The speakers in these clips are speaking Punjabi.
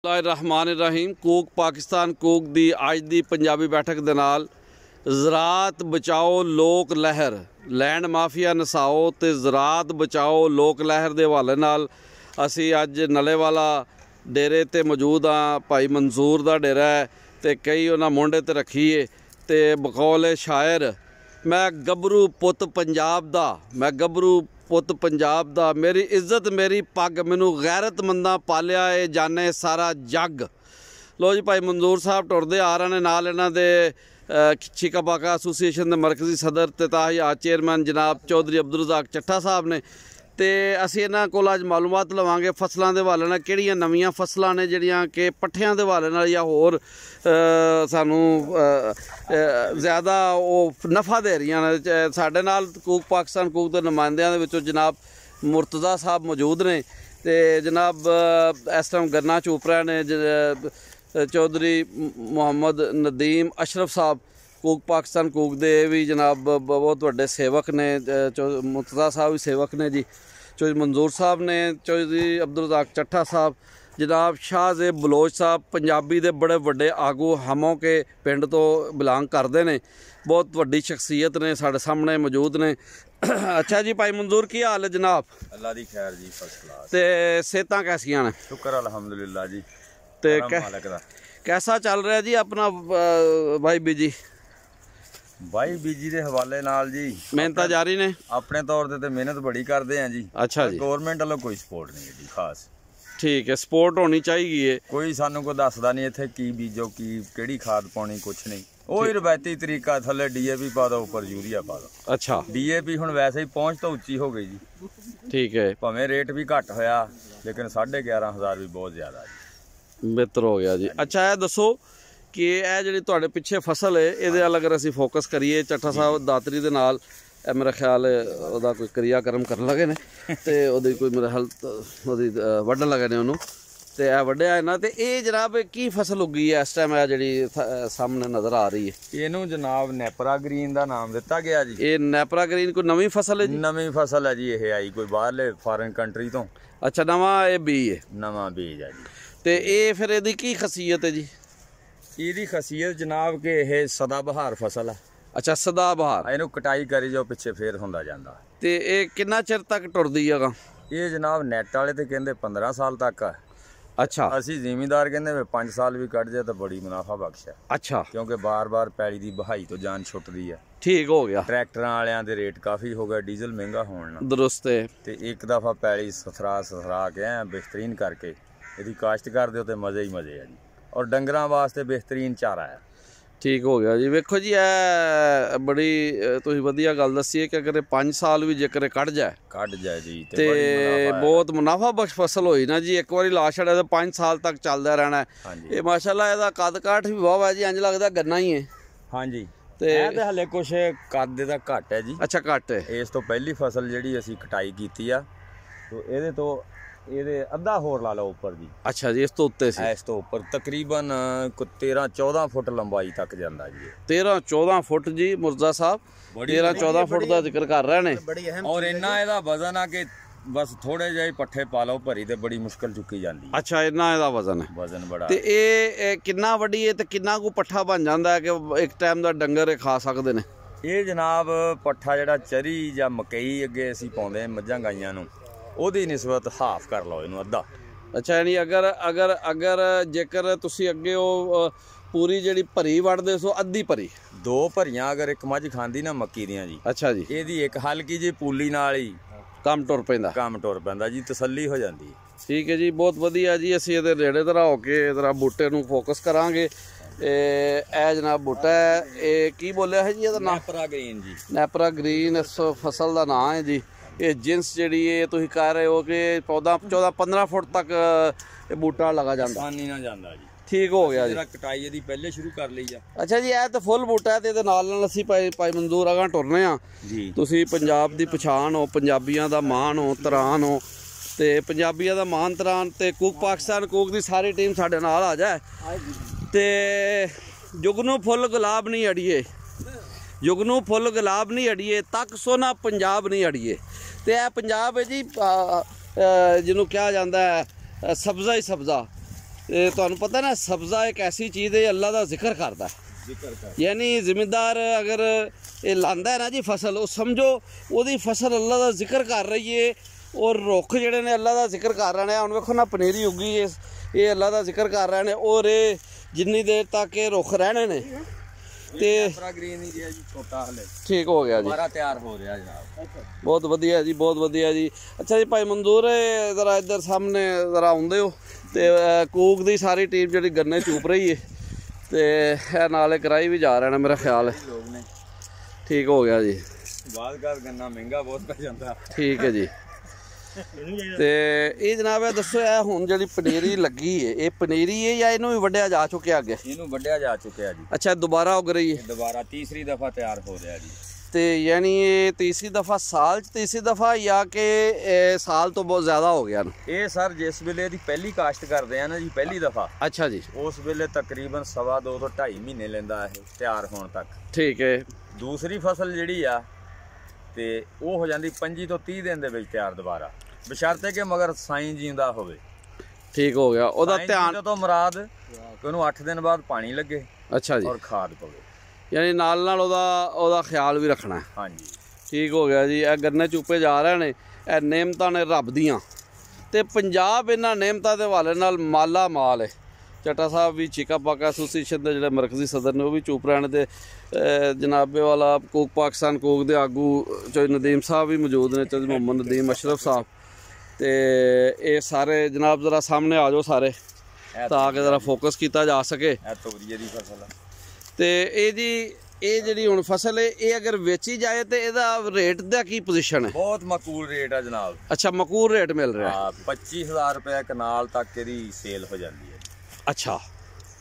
रहमान कूक पाकिस्तान कूक दी अज दी पंजाबी बैठक दे नाल ज़रात बचाओ लोक लहर लैंड माफिया नसाओ ते ज़रात बचाओ लोक लहर दे हवाले नाल असी अज नलेवाला डेरे ते मौजूद हाँ। भाई मंसूर दा डेरा है ते कई उन्हां मोंढे ते रखी है ते बकौल शायर मैं गबरू पुत पंजाब दा मैं गबरू पुत पंजाब दा मेरी इज्जत मेरी पग मैनू गैरतमंदा पालिया है जाने सारा जग। लो जी भाई मंसूर साहब टुरदे आ रहे हैं नाल इन्हां दे छिका पाका एसोसीएशन के मरकजी सदर ते ताहियात चेयरमैन जनाब चौधरी अब्दुल रज़ाक चट्ठा साहब ने ते असीं इन्हां कोल अज मालूमात लवांगे फसलों के हवाले नाल किहड़ियां नवीं फसलां ने जिहड़ियां कि पट्ठियां दे हवाले नाल या होर सानू ज़्यादा वो नफ़ा दे रही ने। साडे नाल कूक पाकिस्तान कूक दे नुमाइंदियां दे विचों जनाब मुर्तज़ा साहब मौजूद ने ते जनाब इस टाइम गन्ना चोपड़ा ने चौधरी मुहम्मद नदीम अशरफ साहब कूक पाकिस्तान कूक दे भी जनाब बहुत वड्डे सेवक ने। मुर्तज़ा साहब भी सेवक ने जी। चौधरी मंसूर साहब ने चौधरी अब्दुल रज़ाक चट्ठा साहब जनाब शाहज़ेब बलोच साहब पंजाबी दे बड़े वड्डे आगू हमों के पिंड तो बिलोंग करते हैं। बहुत वड्डी शख्सियत ने साढ़े सामने मौजूद ने। अच्छा जी भाई मंसूर की हाल है जनाब? अल्लाह दी खैर जी फर्स्ट क्लास। ते सेहतां कैसियां ने? शुक्र अल्हम्दुलिल्लाह जी। ते कैसा चल रहा है जी अपना भाई बीजी? भाई बीजी के हवाले नाल जी मेहनत जारी ने अपने तौर ते मेहनत बड़ी करते हैं जी। अच्छा जी। गवर्नमेंट वालों कोई सपोर्ट नहीं है जी खास। ठीक है सपोर्ट होनी चाहिए। कोई सानू को दसदा नहीं इत्थे की बीजो की केड़ी खाद पानी कुछ नहीं। वही रवायती तरीका थले डीएपी पा दो उपर यूरिया पा दो। अच्छा डीएपी हुण वैसे ही पहुंच तो उच्ची हो गई जी। ठीक है भावें रेट भी घट होया लेकिन 11,500 भी बहुत ज्यादा जी बेहतर हो गया जी। अच्छा है दसो कि यह जी तुहाडे पिछे फसल है ये अगर असीं फोकस करिए चट्ठा साहब दातरी दे नाल मेरा ख्याल है वह कोई क्रियाक्रम कर लगे ने ते ओहदी कोई मेरा ख्याल ओहदी वड्ढन लगे ने उन्होंने ते ए वड्ढिया है ना ते ये जनाब की फसल उगी है इस टाइम जी सामने नज़र आ रही है? इनू जनाब नेपरा ग्रीन का नाम दिता गया जी। ये नेपरा ग्रीन कोई नवी फसल है जी? नवी फसल है जी ये आई कोई बाहरले फॉरेन कंट्री तो। अच्छा नवा ये बीज है? नवा बीज है जी। ते ये फिर इहदी की खसीयत है जी? ਇਹਦੀ ਖਸੀਅਤ ਜਨਾਬ ਕਿ ਇਹ ਸਦਾ ਬਹਾਰ ਫਸਲ ਹੈ। ਅੱਛਾ ਸਦਾ ਬਹਾਰ ਇਹਨੂੰ ਕਟਾਈ ਕਰੀ ਜਾਓ ਪਿੱਛੇ ਫੇਰ ਹੁੰਦਾ ਜਾਂਦਾ। ਤੇ ਇਹ ਕਿੰਨਾ ਚਿਰ ਤੱਕ ਟੁਰਦੀ ਹੈਗਾ? ਇਹ ਜਨਾਬ ਨੈਟ ਵਾਲੇ ਤੇ ਕਹਿੰਦੇ 15 ਸਾਲ ਤੱਕ ਹੈ। ਅੱਛਾ ਅਸੀਂ ਜ਼ਿਮੀਂਦਾਰ ਕਹਿੰਦੇ ਵੀ 5 ਸਾਲ ਵੀ ਕੱਢ ਜਾਏ ਤਾਂ ਬੜੀ ਮੁਨਾਫਾ ਬਖਸ਼ ਹੈ। ਅੱਛਾ ਕਿਉਂਕਿ ਬਾਰ-ਬਾਰ ਪੈਲੀ ਦੀ ਬਹਾਈ ਤੋਂ ਜਾਨ ਛੁੱਟਦੀ ਹੈ। ਠੀਕ ਹੋ ਗਿਆ। ਟਰੈਕਟਰਾਂ ਵਾਲਿਆਂ ਦੇ ਰੇਟ ਕਾਫੀ ਹੋ ਗਏ ਡੀਜ਼ਲ ਮਹਿੰਗਾ ਹੋਣ ਨਾਲ। ਦਰੁਸਤ ਹੈ। ਤੇ ਇੱਕ ਦਫਾ ਪੈਲੀ ਸਥਰਾ ਕੇ ਐ ਬਿਹਤਰੀਨ ਕਰਕੇ ਇਹਦੀ ਕਾਸ਼ਤ ਕਰ ਦਿਓ ਤੇ ਮਜ਼ੇ ਹੀ ਮਜ਼ੇ ਆ ਜੀ। और डंगरां वास्ते बेहतरीन चारा है। ठीक हो गया जी। वेखो जी ए बड़ी तुसीं वधिया गल दसी है कि अगर 5 साल भी जेकर कट जाए जी ते बहुत मुनाफा बख्श फसल होई ना जी। एक बार ला छड़े तो 5 साल तक चलदा रहना है। ये माशाल्लाह इहदा कद काठ भी बहुत है जी इंज लगदा गन्ना ही है। हाँ जी ते हले कुछ कद दा घट है जी। अच्छा घट है। इस तो पहली फसल जिहड़ी असीं कटाई कीती आ तो इहदे तो ਇਹਦੇ ਅੱਧਾ ਹੋਰ ਲਾ ਲਓ ਉੱਪਰ ਜੀ। ਅੱਛਾ ਜੀ ਇਸ ਤੋਂ ਉੱਤੇ ਸੀ? ਇਸ ਤੋਂ ਉੱਪਰ ਤਕਰੀਬਨ 13-14 ਫੁੱਟ ਲੰਬਾਈ ਤੱਕ ਜਾਂਦਾ ਜੀ। 13-14 ਫੁੱਟ ਜੀ ਮੁਰਜ਼ਾ ਸਾਹਿਬ 13-14 ਫੁੱਟ ਦਾ ਜ਼ਿਕਰ ਕਰ ਰਹੇ ਨੇ। ਔਰ ਇੰਨਾ ਇਹਦਾ ਵਜ਼ਨ ਆ ਕਿ ਬਸ ਥੋੜੇ ਜਿਹੇ ਪੱਠੇ ਪਾ ਲਓ ਭਰੀ ਤੇ ਬੜੀ ਮੁਸ਼ਕਲ ਚੁੱਕੀ ਜਾਂਦੀ। ਅੱਛਾ ਇੰਨਾ ਇਹਦਾ ਵਜ਼ਨ ਹੈ? ਵਜ਼ਨ ਬੜਾ। ਤੇ ਇਹ ਕਿੰਨਾ ਵੱਡੀ ਹੈ ਤੇ ਕਿੰਨਾ ਕੁ ਪੱਠਾ ਬਣ ਜਾਂਦਾ ਹੈ ਕਿ ਇੱਕ ਟਾਈਮ ਦਾ ਡੰਗਰ ਇਹ ਖਾ ਸਕਦੇ ਨੇ? ਇਹ ਜਨਾਬ ਪੱਠਾ ਜਿਹੜਾ ਚਰੀ ਜਾਂ ਮਕਈ ਅੱਗੇ ਅਸੀਂ ਪਾਉਂਦੇ ਮੱਝਾਂ ਗਾਈਆਂ ਨੂੰ ਉਹਦੀ ਨਿਸਬਤ ਹਾਫ ਕਰ ਲਓ ਇਹਨੂੰ ਅੱਧਾ। ਅੱਛਾ ਯਾਨੀ ਅਗਰ ਜੇਕਰ ਤੁਸੀਂ ਅੱਗੇ ਉਹ ਪੂਰੀ ਜਿਹੜੀ ਭਰੀ ਵੜਦੇ ਸੋ ਅੱਧੀ ਭਰੀ 2 ਭਰੀਆਂ ਅਗਰ ਇੱਕ ਮੱਝ ਖਾਂਦੀ ਨਾ ਮੱਕੀ ਦੀਆਂ ਜੀ। ਅੱਛਾ ਜੀ ਇਹਦੀ ਇੱਕ ਹਲਕੀ ਜਿਹੀ ਪੂਲੀ ਨਾਲ ਹੀ ਕੰਮ ਟੁਰ ਪੈਂਦਾ ਜੀ ਤਸੱਲੀ ਹੋ ਜਾਂਦੀ। ਠੀਕ ਹੈ ਜੀ ਬਹੁਤ ਵਧੀਆ ਜੀ। ਅਸੀਂ ਇਹਦੇ ਨੇੜੇ ਤਰ੍ਹਾਂ ਹੋ ਕੇ ਇਹਦਾ ਬੂਟੇ ਨੂੰ ਫੋਕਸ ਕਰਾਂਗੇ। ਇਹ ਜਨਾਬ ਬੂਟਾ ਹੈ ਇਹ ਕੀ ਬੋਲਿਆ ਹੈ ਜੀ ਇਹਦਾ ਨਾਮ? ਨੈਪਰਾ ਗ੍ਰੀਨ ਜੀ। ਨੈਪਰਾ ਗ੍ਰੀਨ ਇਸ ਫਸਲ ਦਾ ਨਾਮ ਹੈ ਜੀ। ये जिन्स जी तुम कह रहे हो कि पौधा 14-15 फुट तक ये बूटा लगा जाता आसानी ना जाता जी। ठीक हो गया जी। कटाई दी पहले शुरू कर ली है। अच्छा जी यह तो फुल बूटा है ते नाल असीं भाई मंसूर अगां टुरने आ जी। तुसीं पंजाब दी पछाण हो पंजाबियां दा मान हो तरान हो ते पंजाबियां दा मान तरान ते कूक पाकिस्तान कूक दी सारी टीम साडे नाल आ जाए ते जुगनू फुल गुलाब नहीं अड़िए जुगनू फुल गुलाब नहीं अड़िए तक सोना पंजाब नहीं अड़िए। तो यह पंजाब है जी जिन्हों कहा जाता है सब्ज़ा ही सब्ज़ा ਤੇ ਤੁਹਾਨੂੰ ਪਤਾ ਨਾ ਸਬਜ਼ਾ ਇੱਕ ਐਸੀ ਚੀਜ਼ ਹੈ ਅੱਲਾ ਦਾ ਜ਼ਿਕਰ ਕਰਦਾ, ਯਾਨੀ ਜ਼ਿਮੀਂਦਾਰ ਅਗਰ ਇਹ ਲਾਂਦਾ ਹੈ ਨਾ ਜੀ ਫਸਲ, ਉਹ ਸਮਝੋ ਉਹਦੀ ਫਸਲ ਅੱਲਾ ਦਾ ਜ਼ਿਕਰ ਕਰ ਰਹੀ ਹੈ। ਔਰ ਰੁੱਖ ਜਿਹੜੇ ਨੇ ਅੱਲਾ ਦਾ ਜ਼ਿਕਰ ਕਰ ਰਹੇ ਨੇ। ਹੁਣ ਵੇਖੋ ਨਾ ਪਨੀਰੀ ਉੱਗੀ, ਇਹ ਅੱਲਾ ਦਾ ਜ਼ਿਕਰ ਕਰ ਰਹੇ ਨੇ। ਔਰ ਇਹ ਜਿੰਨੀ ਦੇਰ ਤੱਕ ਇਹ ਰੁੱਖ ਰਹਿਣੇ ਨੇ ਤੇ ਠੀਕ ਹੋ ਗਿਆ ਜੀ, ਤਿਆਰ ਹੋ ਰਿਹਾ ਜਨਾਬ। ਬਹੁਤ ਵਧੀਆ ਜੀ, ਬਹੁਤ ਵਧੀਆ ਜੀ। ਅੱਛਾ ਜੀ ਭਾਈ ਮਨਜ਼ੂਰ ਜ਼ਰਾ ਇੱਧਰ ਸਾਹਮਣੇ ਜ਼ਰਾ ਆਉਂਦੇ ਹੋ ਤੇ ਕੂਕ ਦੀ ਸਾਰੀ ਟੀਮ ਜਿਹੜੀ ਗੰਨੇ ਚੂਪ ਰਹੀ ਹੈ ਤੇ ਇਹ ਨਾਲੇ ਕਰਾਈ ਵੀ ਜਾ ਰਹੇ ਨੇ ਮੇਰਾ ਖਿਆਲ ਹੈ। ਠੀਕ ਹੋ ਗਿਆ ਜੀ। ਗੰਨਾ ਮਹਿੰਗਾ ਬਹੁਤ ਪੈ ਜਾਂਦਾ। ਠੀਕ ਹੈ ਜੀ। ਤੇ ਇਹ ਜਨਾਬ ਇਹ ਦੱਸੋ, ਇਹ ਹੁਣ ਜਿਹੜੀ ਪਨੀਰੀ ਲੱਗੀ ਹੈ ਇਹ ਪਨੀਰੀ ਹੈ ਜਾਂ ਇਹਨੂੰ ਵੀ ਵੱਢਿਆ ਜਾ ਚੁੱਕਿਆ ਅੱਗੇ? ਇਹਨੂੰ ਵੱਢਿਆ ਜਾ ਚੁੱਕਿਆ ਜੀ। ਅੱਛਾ, ਦੁਬਾਰਾ ਉੱਗ ਰਹੀ ਹੈ? ਦੁਬਾਰਾ ਤੀਸਰੀ ਦਫਾ ਤਿਆਰ ਹੋ ਰਿਹਾ ਜੀ। ਤੇ ਯਾਨੀ ਇਹ ਤੀਸਰੀ ਦਫਾ ਸਾਲ 'ਚ ਤੀਸਰੀ ਦਫਾ ਜਾਂ ਕਿ ਸਾਲ ਤੋਂ ਬਹੁਤ ਜ਼ਿਆਦਾ ਹੋ ਗਿਆ? ਇਹ ਸਰ ਜਿਸ ਵੇਲੇ ਦੀ ਪਹਿਲੀ ਕਾਸ਼ਤ ਕਰਦੇ ਆ ਨਾ ਜੀ, ਪਹਿਲੀ ਦਫਾ। ਅੱਛਾ ਜੀ। ਉਸ ਵੇਲੇ ਤਕਰੀਬਨ 2.5 ਤੋਂ 2.5 ਮਹੀਨੇ ਲੈਂਦਾ ਇਹ ਤਿਆਰ ਹੋਣ ਤੱਕ। ਠੀਕ ਹੈ। ਦੂਸਰੀ ਫਸਲ ਜਿਹੜੀ ਆ ਤੇ ਉਹ ਹੋ ਜਾਂਦੀ 25 ਤੋਂ 30 ਦਿਨ ਦੇ ਵਿੱਚ ਤਿਆਰ ਦੁਬਾਰਾ, ਬਸ਼ਰਤੇ ਕਿ ਮਗਰ ਸਾਈਂ ਜੀਂਦਾ ਹੋਵੇ। ਠੀਕ ਹੋ ਗਿਆ। ਉਹਦਾ ਧਿਆਨ ਤੋਂ ਮੁਰਾਦ ਉਹਨੂੰ 8 ਦਿਨ ਬਾਅਦ ਪਾਣੀ ਲੱਗੇ। ਅੱਛਾ ਜੀ। ਔਰ ਖਾਦ ਪਵੇ, ਯਾਨੀ ਨਾਲ ਨਾਲ ਉਹਦਾ ਖਿਆਲ ਵੀ ਰੱਖਣਾ। ਹਾਂਜੀ। ਠੀਕ ਹੋ ਗਿਆ ਜੀ। ਇਹ ਗੰਨੇ ਚੂਪੇ ਜਾ ਰਹੇ ਨੇ, ਇਹ ਨੇਮਤਾਂ ਨੇ ਰੱਬ ਦੀਆਂ, ਤੇ ਪੰਜਾਬ ਇਹਨਾਂ ਨੇਮਤਾਂ ਦੇ ਹਵਾਲੇ ਨਾਲ ਮਾਲਾ ਮਾਲ ਹੈ। ਚੱਟਾ ਸਾਹਿਬ ਵੀ ਚੀਕਾ ਪਾਕਾ ਐਸੋਸੀਏਸ਼ਨ ਦੇ ਜਿਹੜੇ ਮਰਕਜ਼ੀ ਸਦਰ ਨੇ ਉਹ ਵੀ ਚੂਪ ਰਹੇ ਨੇ, ਤੇ ਜਨਾਬੇ ਵਾਲਾ ਕੂਕ ਪਾਕਿਸਤਾਨ ਕੂਕ ਦੇ ਆਗੂ ਚੌਧਰੀ ਨਦੀਮ ਸਾਹਿਬ ਵੀ ਮੌਜੂਦ ਨੇ, ਚੌਧਰੀ ਮੁਹੰਮਦ ਨਦੀਮ ਅਸ਼ਰਫ ਸਾਹਿਬ। ਤੇ ਇਹ ਸਾਰੇ ਜਨਾਬ ਜ਼ਰਾ ਸਾਹਮਣੇ ਆ ਜਾਓ ਸਾਰੇ, ਤਾਂ ਕਿ ਜ਼ਰਾ ਫੋਕਸ ਕੀਤਾ ਜਾ ਸਕੇ। ਤੋਰੀਏ ਦੀ ਫਸਲ ਤੇ ਇਹ ਜਿਹੜੀ ਹੁਣ ਫਸਲ ਹੈ ਇਹ ਅਗਰ ਵੇਚੀ ਜਾਏ ਤੇ ਇਹਦਾ ਰੇਟ ਦਾ ਕੀ ਪੋਜੀਸ਼ਨ ਹੈ? ਬਹੁਤ ਮਕਬੂਲ ਰੇਟ ਹੈ ਜਨਾਬ। ਅੱਛਾ, ਮਕਬੂਲ ਰੇਟ ਮਿਲ ਰਿਹਾ? 25,000 ਰੁਪਏ ਕਨਾਲ ਤੱਕ ਇਹਦੀ ਸੇਲ ਹੋ ਜਾਂਦੀ ਹੈ। ਅੱਛਾ,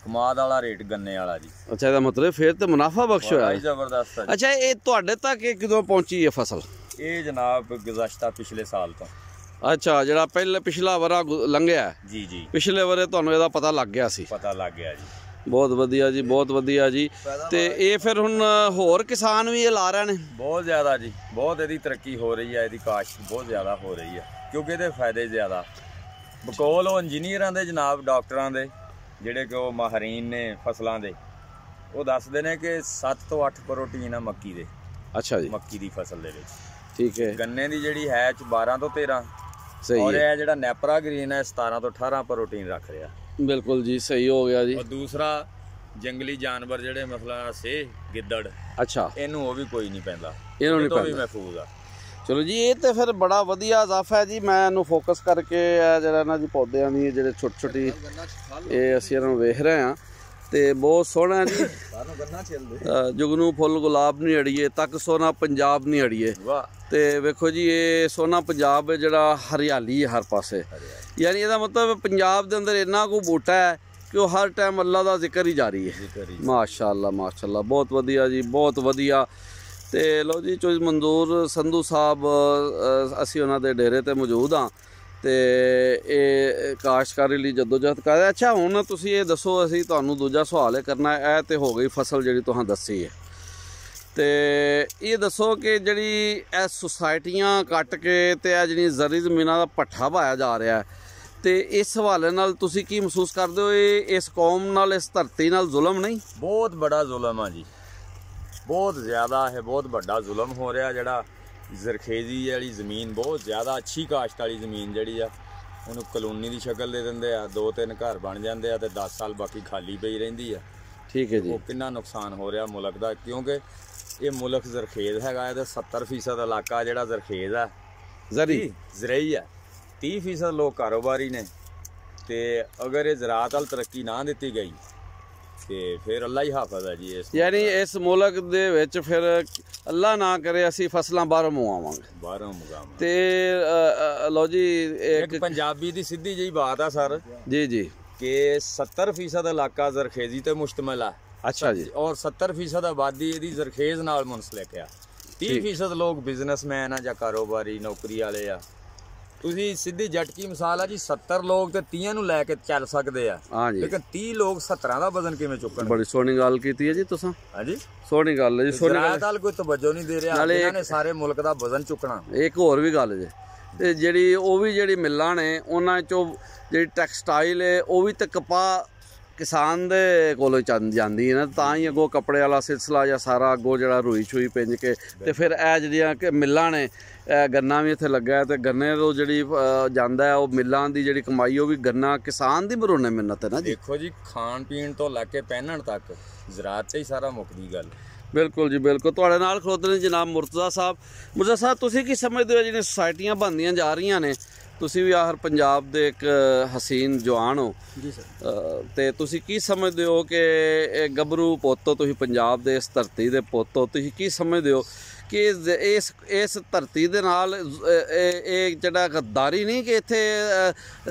ਕਮਾਦ ਵਾਲਾ ਰੇਟ ਗੰਨੇ ਵਾਲਾ ਜੀ। ਅੱਛਾ, ਇਹਦਾ ਮਤਲਬ ਫਿਰ ਤੇ ਮੁਨਾਫਾ ਬਖਸ਼ ਹੋਇਆ। ਜ਼ਬਰਦਸਤ ਹੈ। ਅੱਛਾ, ਇਹ ਤੁਹਾਡੇ ਤੱਕ ਕਿਦੋਂ ਪਹੁੰਚੀ ਹੈ ਫਸਲ? ਇਹ ਜਨਾਬ ਗੁਜ਼ਸ਼ਤਾ ਪਿਛਲੇ ਸਾਲ ਤੋਂ। ਅੱਛਾ, ਜਿਹੜਾ ਪਿਛਲਾ ਵਰਾ ਲੰਘਿਆ ਜੀ ਜੀ, ਪਿਛਲੇ ਵਰੇ ਤੁਹਾਨੂੰ ਇਹਦਾ ਪਤਾ ਲੱਗ ਗਿਆ ਸੀ? ਪਤਾ ਲੱਗ ਗਿਆ ਜੀ। ਬਹੁਤ ਵਧੀਆ ਜੀ, ਬਹੁਤ ਵਧੀਆ ਜੀ। ਤੇ ਇਹ ਫਿਰ ਹੁਣ ਹੋਰ ਕਿਸਾਨ ਵੀ ਇਹ ਲਾ ਰਹੇ ਨੇ? ਬਹੁਤ ਜ਼ਿਆਦਾ ਜੀ, ਬਹੁਤ ਇਹਦੀ ਤਰੱਕੀ ਹੋ ਰਹੀ ਹੈ, ਇਹਦੀ ਕਾਸ਼ਤ ਬਹੁਤ ਜ਼ਿਆਦਾ ਹੋ ਰਹੀ ਹੈ, ਕਿਉਂਕਿ ਇਹਦੇ ਫਾਇਦੇ ਜ਼ਿਆਦਾ। ਬਕੌਲ ਉਹ ਇੰਜੀਨੀਅਰਾਂ ਦੇ ਜਨਾਬ, ਡਾਕਟਰਾਂ ਦੇ, ਜਿਹੜੇ ਕਿ ਉਹ ਮਾਹਰੀਨ ਨੇ ਫਸਲਾਂ ਦੇ, ਉਹ ਦੱਸਦੇ ਨੇ ਕਿ 7 ਤੋਂ 8 ਪ੍ਰੋਟੀਨ ਆ ਮੱਕੀ ਦੇ। ਅੱਛਾ ਜੀ। ਮੱਕੀ ਦੀ ਫਸਲ ਦੇ ਵਿੱਚ। ਠੀਕ ਹੈ। ਗੰਨੇ ਦੀ ਜਿਹੜੀ ਹੈ 12 ਤੋਂ 13। ਸਹੀ। ਔਰ ਇਹ ਜਿਹੜਾ ਨੈਪਰਾ ਗ੍ਰੀਨ ਹੈ 17 ਤੋਂ 18 ਪ੍ਰੋਟੀਨ ਰੱਖ ਰਿਹਾ। ਬਿਲਕੁਲ ਜੀ, ਸਹੀ ਹੋ ਗਿਆ ਜੀ। ਔਰ ਦੂਸਰਾ ਜੰਗਲੀ ਜਾਨਵਰ ਜਿਹੜੇ ਮਸਲਾ ਸੇ ਗਿੱਦੜ, ਅੱਛਾ, ਇਹਨੂੰ ਉਹ ਵੀ ਕੋਈ ਨਹੀਂ ਪੈਂਦਾ, ਇਹਨੂੰ ਨਹੀਂ ਵੀ ਮਹਿਫੂਜ਼ ਆ। ਚਲੋ ਜੀ, ਇਹ ਤੇ ਫਿਰ ਬੜਾ ਵਧੀਆ ਇਜ਼ਾਫਾ ਹੈ ਜੀ। ਮੈਂ ਇਹਨੂੰ ਫੋਕਸ ਕਰਕੇ ਜਿਹੜਾ ਇਹਨਾਂ ਦੀ ਪੌਦਿਆਂ ਦੀ ਜਿਹੜੇ ਛੋਟੀ ਇਹ ਅਸੀਂ ਇਹਨਾਂ ਨੂੰ ਵੇਖ ਰਹੇ ਹਾਂ ਤੇ ਬਹੁਤ ਸੋਹਣਾ ਜੀ। ਜੁਗਨੂ ਫੁੱਲ ਗੁਲਾਬ ਨਹੀਂ ਅੜੀਏ, ਤੱਕ ਸੋਨਾ ਪੰਜਾਬ ਨਹੀਂ ਅੜੀਏ। ਤੇ ਵੇਖੋ ਜੀ, ਇਹ ਸੋਨਾ ਪੰਜਾਬ ਹੈ ਜਿਹੜਾ ਹਰਿਆਲੀ ਹੈ ਹਰ ਪਾਸੇ। ਯਾਨੀ ਇਹਦਾ ਮਤਲਬ ਪੰਜਾਬ ਦੇ ਅੰਦਰ ਇੰਨਾ ਕੁ ਬੂਟਾ ਹੈ ਕਿ ਉਹ ਹਰ ਟਾਈਮ ਅੱਲਾ ਦਾ ਜ਼ਿਕਰ ਹੀ ਜਾਰੀ ਹੈ। ਮਾਸ਼ਾ ਅੱਲਾ, ਮਾਸ਼ਾ ਅੱਲਾ, ਬਹੁਤ ਵਧੀਆ ਜੀ, ਬਹੁਤ ਵਧੀਆ। ਤੇ ਲਓ ਜੀ, ਚੌਧਰੀ ਮਨਜ਼ੂਰ ਸੰਧੂ ਸਾਹਿਬ, ਅਸੀਂ ਉਹਨਾਂ ਦੇ ਡੇਰੇ ਤੇ ਮੌਜੂਦ ਹਾਂ ਤੇ ਇਹ ਕਾਸ਼ਤਕਾਰੀ ਲਈ ਜਦੋਜਹਦ ਕਰ ਰਹੇ। ਅੱਛਾ, ਹੁਣ ਤੁਸੀਂ ਇਹ ਦੱਸੋ, ਅਸੀਂ ਤੁਹਾਨੂੰ ਦੂਜਾ ਸਵਾਲ ਇਹ ਕਰਨਾ, ਇਹ ਤੇ ਹੋ ਗਈ ਫਸਲ ਜਿਹੜੀ ਤੁਸੀਂ ਦੱਸੀ ਹੈ, ਤੇ ਇਹ ਦੱਸੋ ਕਿ ਜਿਹੜੀ ਇਹ ਸੁਸਾਇਟੀਆਂ ਕੱਟ ਕੇ ਤੇ ਇਹ ਜਿਹੜੀ ਜ਼ਰੀ ਜ਼ਮੀਨਾਂ ਦਾ ਪੱਠਾ ਪਾਇਆ ਜਾ ਰਿਹਾ, ਤੇ ਇਸ ਹਵਾਲੇ ਨਾਲ ਤੁਸੀਂ ਕੀ ਮਹਿਸੂਸ ਕਰਦੇ ਹੋ? ਇਹ ਇਸ ਕੌਮ ਨਾਲ, ਇਸ ਧਰਤੀ ਨਾਲ ਜ਼ੁਲਮ ਨਹੀਂ? ਬਹੁਤ ਬੜਾ ਜ਼ੁਲਮ ਆ ਜੀ, ਬਹੁਤ ਜ਼ਿਆਦਾ ਹੈ, ਬਹੁਤ ਵੱਡਾ ਜ਼ੁਲਮ ਹੋ ਰਿਹਾ। ਜਿਹੜਾ ਜ਼ਰਖੇਜ਼ੀ ਵਾਲੀ ਜ਼ਮੀਨ, ਬਹੁਤ ਜ਼ਿਆਦਾ ਅੱਛੀ ਕਾਸ਼ਤ ਵਾਲੀ ਜ਼ਮੀਨ ਜਿਹੜੀ ਆ, ਉਹਨੂੰ ਕਲੋਨੀ ਦੀ ਸ਼ਕਲ ਦੇ ਦਿੰਦੇ ਆ, 2-3 ਘਰ ਬਣ ਜਾਂਦੇ ਆ ਤੇ 10 ਸਾਲ ਬਾਕੀ ਖਾਲੀ ਪਈ ਰਹਿੰਦੀ ਆ। ਠੀਕ ਹੈ ਜੀ। ਉਹ ਕਿੰਨਾ ਨੁਕਸਾਨ ਹੋ ਰਿਹਾ ਮੁਲਕ ਦਾ, ਕਿਉਂਕਿ ਇਹ ਮੁਲਕ ਜ਼ਰਖੇਜ਼ ਹੈਗਾ, ਇਹਦਾ 70% ਇਲਾਕਾ ਜਿਹੜਾ ਜ਼ਰਖੇਜ਼ ਆ, ਜ਼ਰਈ ਆ। 30% ਲੋਕ ਕਾਰੋਬਾਰੀ ਨੇ। ਤੇ ਅਗਰ ਇਹ ਜ਼ਰਾਅਤ ਵੱਲ ਤਰੱਕੀ ਨਾ ਦਿੱਤੀ ਗਈ ਤੇ ਫਿਰ ਅੱਲਾ ਹੀ ਹਾਫਿਜ਼ ਹੈ ਜੀ। ਯਾਨੀ ਇਸ ਮੁਲਕ ਦੇ ਵਿੱਚ ਫਿਰ ਅੱਲਾ ਨਾ ਕਰੇ ਅਸੀਂ ਫਸਲਾਂ ਬਾਹਰੋਂ ਮੰਗਵਾਵਾਂਗੇ, ਬਾਹਰੋਂ ਮੰਗਾਵਾਂਗੇ। ਤੇ ਲਓ ਜੀ, ਇੱਕ ਪੰਜਾਬੀ ਦੀ ਸਿੱਧੀ ਜਿਹੀ ਬਾਤ ਆ ਸਰ ਜੀ ਜੀ, ਕਿ 70% ਇਲਾਕਾ ਜ਼ਰਖੇਜ਼ੀ ਤੇ ਮੁਸ਼ਤਮਲ ਆ। ਅੱਛਾ ਜੀ। ਔਰ 70% ਆਬਾਦੀ ਇਹਦੀ ਜ਼ਰਖੇਜ਼ ਨਾਲ ਮੁਨਸਲਿਕ ਆ। 30% ਲੋਕ ਬਿਜ਼ਨਸਮੈਨ ਆ ਜਾਂ ਕਾਰੋਬਾਰੀ ਨੌਕਰੀ ਵਾਲੇ ਆ। ਤੁਸੀਂ ਸਿੱਧੀ ਜੱਟਕੀ ਮਿਸਾਲ ਆ ਜੀ, 70 ਲੋਕ ਤੇ 30 ਨੂੰ ਲੈ ਕੇ ਚੱਲ ਸਕਦੇ ਆ, ਲੇਕਿਨ 30 ਲੋਕ 17 ਦਾ ਵਜ਼ਨ ਕਿਵੇਂ ਚੁੱਕਣ? ਬੜੀ ਸੋਹਣੀ ਗੱਲ ਕੀਤੀ ਹੈ ਜੀ ਤੁਸੀਂ। ਹਾਂਜੀ, ਸੋਹਣੀ ਗੱਲ ਹੈ ਜੀ। ਸੋਹਣੀ ਗੱਲ। ਕੋਈ ਤਵੱਜੋ ਨਹੀਂ ਦੇ ਰਿਹਾ, ਇਹਨਾਂ ਨੇ ਸਾਰੇ ਮੁਲਕ ਦਾ ਵਜ਼ਨ ਚੁੱਕਣਾ। ਇੱਕ ਹੋਰ ਵੀ ਗੱਲ ਜੇ, ਤੇ ਜਿਹੜੀ ਉਹ ਵੀ ਜਿਹੜੀ ਮਿੱਲਾਂ ਨੇ ਉਹਨਾਂ ਚੋਂ ਜਿਹੜੀ ਟੈਕਸਟਾਈਲ ਹੈ ਉਹ ਵੀ ਤੇ ਕਪਾਹ ਕਿਸਾਨ ਦੇ ਕੋਲੋਂ ਜਾਂਦੀ ਹੈ ਨਾ, ਤਾਂ ਹੀ ਅੱਗੋਂ ਕੱਪੜੇ ਵਾਲਾ ਸਿਲਸਿਲਾ ਜਾਂ ਸਾਰਾ ਅੱਗੋਂ ਜਿਹੜਾ ਰੂਈ ਛੂਈ ਪਿੰਜ ਕੇ ਤੇ ਫਿਰ ਇਹ ਜਿਹੜੀਆਂ ਕਿ ਮਿੱਲਾਂ ਨੇ, ਗੰਨਾ ਵੀ ਇੱਥੇ ਲੱਗਾ ਹੈ ਤੇ ਗੰਨੇ ਤੋਂ ਜਿਹੜੀ ਜਾਂਦਾ ਹੈ ਉਹ ਮਿੱਲਾਂ ਦੀ ਜਿਹੜੀ ਕਮਾਈ ਉਹ ਵੀ ਗੰਨਾ ਕਿਸਾਨ ਦੀ ਮਰੋਨੇ ਮਿੰਨਤ ਹੈ ਨਾ ਜੀ। ਦੇਖੋ ਜੀ, ਖਾਣ ਪੀਣ ਤੋਂ ਲੈ ਕੇ ਪਹਿਨਣ ਤੱਕ ਜ਼ਰਾਅਤ 'ਚ ਹੀ ਸਾਰਾ ਮੁੱਕਦੀ ਗੱਲ। ਬਿਲਕੁਲ ਜੀ ਬਿਲਕੁਲ। ਤੁਹਾਡੇ ਨਾਲ ਖਲੋਤੇ ਨੇ ਜਨਾਬ ਮੁਰਤਜ਼ਾ ਸਾਹਿਬ। ਮੁਰਤਜ਼ਾ ਸਾਹਿਬ, ਤੁਸੀਂ ਕੀ ਸਮਝਦੇ ਹੋ ਜਿਹੜੀਆਂ ਸੁਸਾਇਟੀਆਂ ਬਣਦੀਆਂ ਜਾ ਰਹੀਆਂ ਨੇ, ਤੁਸੀਂ ਵੀ ਆਖਰ ਪੰਜਾਬ ਦੇ ਇੱਕ ਹਸੀਨ ਜਵਾਨ ਹੋ ਜੀ ਸਰ, ਤੇ ਤੁਸੀਂ ਕੀ ਸਮਝਦੇ ਹੋ ਕਿ ਇਹ ਗੱਭਰੂ ਪੁੱਤ ਹੋ, ਤੁਸੀਂ ਪੰਜਾਬ ਦੇ ਇਸ ਧਰਤੀ ਦੇ ਪੁੱਤ ਹੋ, ਤੁਸੀਂ ਕੀ ਸਮਝਦੇ ਹੋ ਕਿ ਇਸ ਧਰਤੀ ਦੇ ਨਾਲ ਇਹ ਜਿਹੜਾ ਗੱਦਾਰੀ ਨਹੀਂ ਕਿ ਇੱਥੇ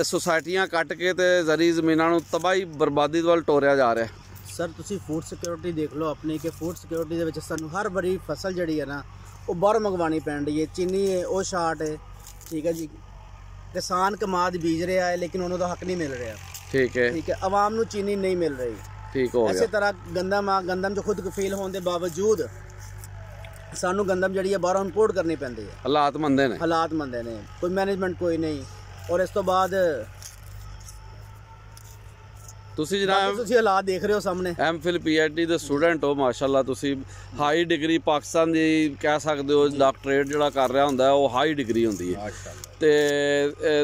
ਸੁਸਾਇਟੀਆਂ ਕੱਟ ਕੇ ਤੇ ਜ਼ਰੀ ਜ਼ਮੀਨਾਂ ਨੂੰ ਤਬਾਹੀ ਬਰਬਾਦੀ ਵੱਲ ਟੋਰਿਆ ਜਾ ਰਿਹਾ? ਸਰ ਤੁਸੀਂ ਫੂਡ ਸਿਕਿਉਰਿਟੀ ਦੇਖ ਲਓ ਆਪਣੀ, ਕਿ ਫੂਡ ਸਿਕਿਉਰਿਟੀ ਦੇ ਵਿੱਚ ਸਾਨੂੰ ਹਰ ਵਾਰੀ ਫਸਲ ਜਿਹੜੀ ਹੈ ਨਾ ਉਹ ਬਾਹਰੋਂ ਮੰਗਵਾਉਣੀ ਪੈਣ ਰਹੀ ਹੈ। ਚੀਨੀ ਹੈ, ਉਹ ਸ਼ਾਰਟ ਹੈ, ਠੀਕ ਹੈ ਜੀ। ਕਿਸਾਨ ਕਮਾਦ ਬੀਜ ਰਿਹਾ ਹੈ ਲੇਕਿਨ ਉਹਨੂੰ ਦਾ ਹੱਕ ਨਹੀਂ ਮਿਲ ਰਿਹਾ, ਠੀਕ ਹੈ, ਠੀਕ ਹੈ। ਆਵਾਮ ਨੂੰ ਚੀਨੀ ਨਹੀਂ ਮਿਲ ਰਹੀ, ਠੀਕ ਹੋ ਗਿਆ। ਇਸੇ ਤਰ੍ਹਾਂ ਗੰਦਮ ਜੋ ਖੁਦ ਕਫੀਲ ਹੋਣ ਦੇ ਬਾਵਜੂਦ ਸਾਨੂੰ ਗੰਦਮ ਜਿਹੜੀ ਹੈ ਬਾਹਰੋਂ ਇੰਪੋਰਟ ਕਰਨੀ ਪੈਂਦੀ ਹੈ। ਹਾਲਾਤ ਮੰਦੇ ਨੇ, ਹਾਲਾਤ ਮੰਦੇ ਨੇ, ਕੋਈ ਮੈਨੇਜਮੈਂਟ ਕੋਈ ਨਹੀਂ। ਔਰ ਇਸ ਤੋਂ ਬਾਅਦ ਤੁਸੀਂ ਜਨਾਬ ਤੁਸੀਂ ਹਾਲਾਤ ਦੇਖ ਰਹੇ ਹੋ ਸਾਹਮਣੇ। ਐਮਫਿਲ PhD ਦੇ ਸਟੂਡੈਂਟ ਹੋ, ਮਾਸ਼ਾਅੱਲਾ। ਤੁਸੀਂ ਹਾਈ ਡਿਗਰੀ ਪਾਕਿਸਤਾਨ ਦੀ ਕਹਿ ਸਕਦੇ ਹੋ, ਡਾਕਟਰੇਟ ਜਿਹੜਾ ਕਰ ਰਿਹਾ ਹੁੰਦਾ ਉਹ ਹਾਈ ਡਿਗਰੀ ਹੁੰਦੀ ਹੈ। ਤੇ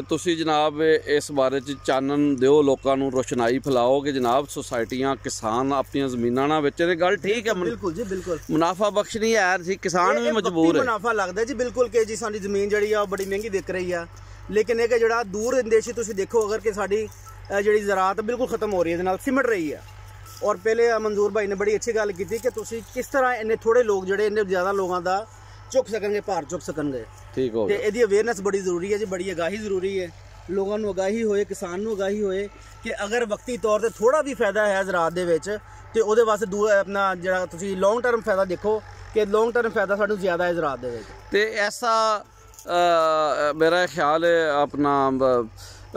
ਤੁਸੀਂ ਜਨਾਬ ਇਸ ਬਾਰੇ 'ਚ ਚਾਨਣ ਦਿਓ, ਲੋਕਾਂ ਨੂੰ ਰੋਸ਼ਨਾਈ ਫੈਲਾਓ ਕਿ ਜਨਾਬ ਸੁਸਾਇਟੀਆਂ ਕਿਸਾਨ ਆਪਣੀਆਂ ਜ਼ਮੀਨਾਂ ਨਾਲ ਵੇਚੇ। ਤੇ ਗੱਲ ਠੀਕ ਹੈ, ਬਿਲਕੁਲ ਜੀ ਬਿਲਕੁਲ, ਮੁਨਾਫਾ ਬਖਸ਼ ਨਹੀਂ ਹੈ ਸੀ, ਕਿਸਾਨ ਵੀ ਮਜਬੂਰ ਹੈ। ਮੁਨਾਫਾ ਲੱਗਦਾ ਜੀ ਬਿਲਕੁਲ ਕਿ ਜੀ ਸਾਡੀ ਜ਼ਮੀਨ ਜਿਹੜੀ ਆ ਉਹ ਬੜੀ ਮਹਿੰਗੀ ਵਿਕ ਰਹੀ ਆ, ਲੇਕਿਨ ਇਹ ਕਿ ਜਿਹੜਾ ਦੂਰ ਅੰਦੇਸ਼ੀ ਤੁਸੀਂ ਦੇਖੋ ਅਗਰ ਕਿ ਸਾਡੀ ਜਿਹੜੀ ਜ਼ਰਾਅਤ ਬਿਲਕੁਲ ਖਤਮ ਹੋ ਰਹੀ ਹੈ, ਇਹਦੇ ਨਾਲ ਸਿਮਟ ਰਹੀ ਹੈ। ਔਰ ਪਹਿਲੇ ਮਨਜ਼ੂਰ ਭਾਈ ਨੇ ਬੜੀ ਅੱਛੀ ਗੱਲ ਕੀਤੀ ਕਿ ਤੁਸੀਂ ਕਿਸ ਤਰ੍ਹਾਂ ਇੰਨੇ ਥੋੜੇ ਲੋਕ ਜਿਹੜੇ ਇੰਨੇ ਜ਼ਿਆਦਾ ਲੋਕਾਂ ਦਾ ਚੁੱਕ ਸਕਣਗੇ, ਭਾਰ ਚੁੱਕ ਸਕਣਗੇ। ਠੀਕ ਹੋ ਗਿਆ। ਤੇ ਇਹਦੀ ਅਵੇਅਰਨੈਸ ਬੜੀ ਜ਼ਰੂਰੀ ਹੈ ਜੀ, ਬੜੀ ਆਗਾਹੀ ਜ਼ਰੂਰੀ ਹੈ। ਲੋਕਾਂ ਨੂੰ ਆਗਾਹੀ ਹੋਏ, ਕਿਸਾਨ ਨੂੰ ਆਗਾਹੀ ਹੋਏ ਕਿ ਅਗਰ ਵਕਤੀ ਤੌਰ ਤੇ ਥੋੜਾ ਵੀ ਫਾਇਦਾ ਹੈ ਜ਼ਰਾਅਤ ਦੇ ਵਿੱਚ ਤੇ ਉਹਦੇ ਵਾਸਤੇ ਆਪਣਾ ਜਿਹੜਾ ਤੁਸੀਂ ਲੌਂਗ ਟਰਮ ਫਾਇਦਾ ਦੇਖੋ ਕਿ ਲੌਂਗ ਟਰਮ ਫਾਇਦਾ ਸਾਨੂੰ ਜ਼ਿਆਦਾ ਹੈ ਜ਼ਰਾਅਤ ਦੇ ਵਿੱਚ। ਤੇ ਐਸਾ ਮੇਰਾ ਖਿਆਲ ਹੈ ਆਪਣਾ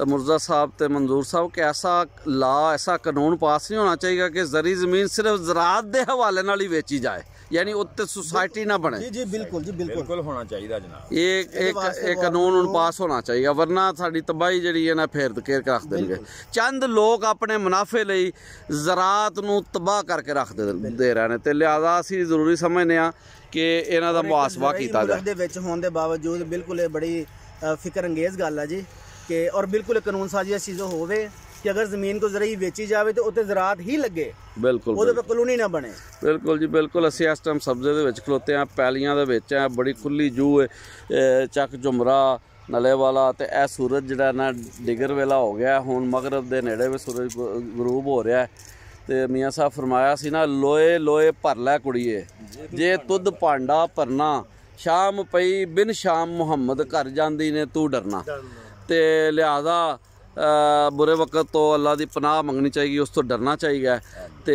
मुर्जा साहब ते मंजूर साहब कि ऐसा ला, ऐसा कानून पास नहीं होना चाहिए कि जरी जमीन सिर्फ ज़राअत के हवाले नाल ही बेची जाए, यानी उत्ते सोसाइटी ना बने। जी बिल्कुल जी बिल्कुल होना चाहिए जनाब। ये कानून हुण पास होना चाहिए, वरना साडी तबाही जिहड़ी है ना फेर धकेर के रख देंगे। चंद लोग अपने मुनाफे लई ज़राअत नूं तबाह करके रख दे रहे हैं, ते लिहाजा असीं जरूरी समझने आ कि इन्हां दा मुहासबा कीता जाए। दे विच होण दे बावजूद बिल्कुल ये बड़ी फिक्र अंगेज गल है जी कि और बिल्कुल कानून साजी इस चीज़ होवे कि अगर ज़मीन को जरा बेची जाए तो उत्ते ज़राअत ही लगे, बिल्कुल ਉਹਦੇ ਤੇ ਕਲੋਨੀ ਨਾ ਬਣੇ। ਬਿਲਕੁਲ ਜੀ ਬਿਲकुल। ਅਸੀਂ ਇਸ ਟਾਈਮ ਸਬਜ਼ੇ ਦੇ ਵਿੱਚ ਖਲੋਤੇ ਆ, ਪੈਲੀਆਂ ਦੇ ਵਿੱਚ ਆ, ਬੜੀ ਖੁੱਲੀ ਜੂ ਹੈ, ਚੱਕ ਝੁਮਰਾ ਨਲੇ ਵਾਲਾ। ਤੇ ਇਹ ਸੂਰਜ ਜਿਹੜਾ ਨਾ ਡਿਗਰ ਵੇਲਾ ਹੋ ਗਿਆ, ਹੁਣ ਮਗਰਬ ਦੇ ਨੇੜੇ ਵੀ ਸੂਰਜ ਗਰੂਬ ਹੋ ਰਿਹਾ। ਤੇ ਮੀਆਂ ਸਾਹਿਬ ਫਰਮਾਇਆ ਸੀ ਨਾ, ਲੋਏ ਲੋਏ ਭਰ ਲੈ ਕੁੜੀਏ, ਜੇ ਤੁਧ ਭਾਂਡਾ ਭਰਨਾ, ਸ਼ਾਮ ਪਈ ਬਿਨ ਸ਼ਾਮ ਮੁਹੰਮਦ ਘਰ ਜਾਂਦੀ ਨੇ ਤੂੰ ਡਰਨਾ। ਤੇ ਲਿਹਾਜ਼ਾ बुरे वक्त तो अल्लाह की पनाह मंगनी चाहिए, उस तो डरना चाहिए। तो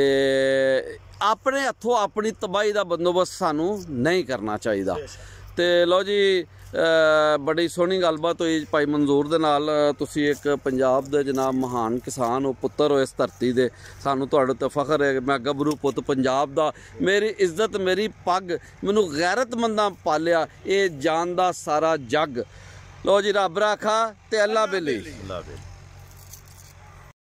अपने हथों अपनी तबाही का बंदोबस्त सानू नहीं करना चाहिए। तो लो जी, बड़ी सोहनी गलबात हुई भाई मंजूर दे नाल। तुसी एक पंजाब दे जनाब महान किसान हो, पुत्र हो इस धरती दे, सानू तुहाडे ते फखर है। मैं गभरू पुत पंजाब दा, मेरी इज्जत मेरी पग, मैनू गैरतमंदा पालिया ये जान दा सारा जग। लो जी, रब राखा ते अल्लाह बेली।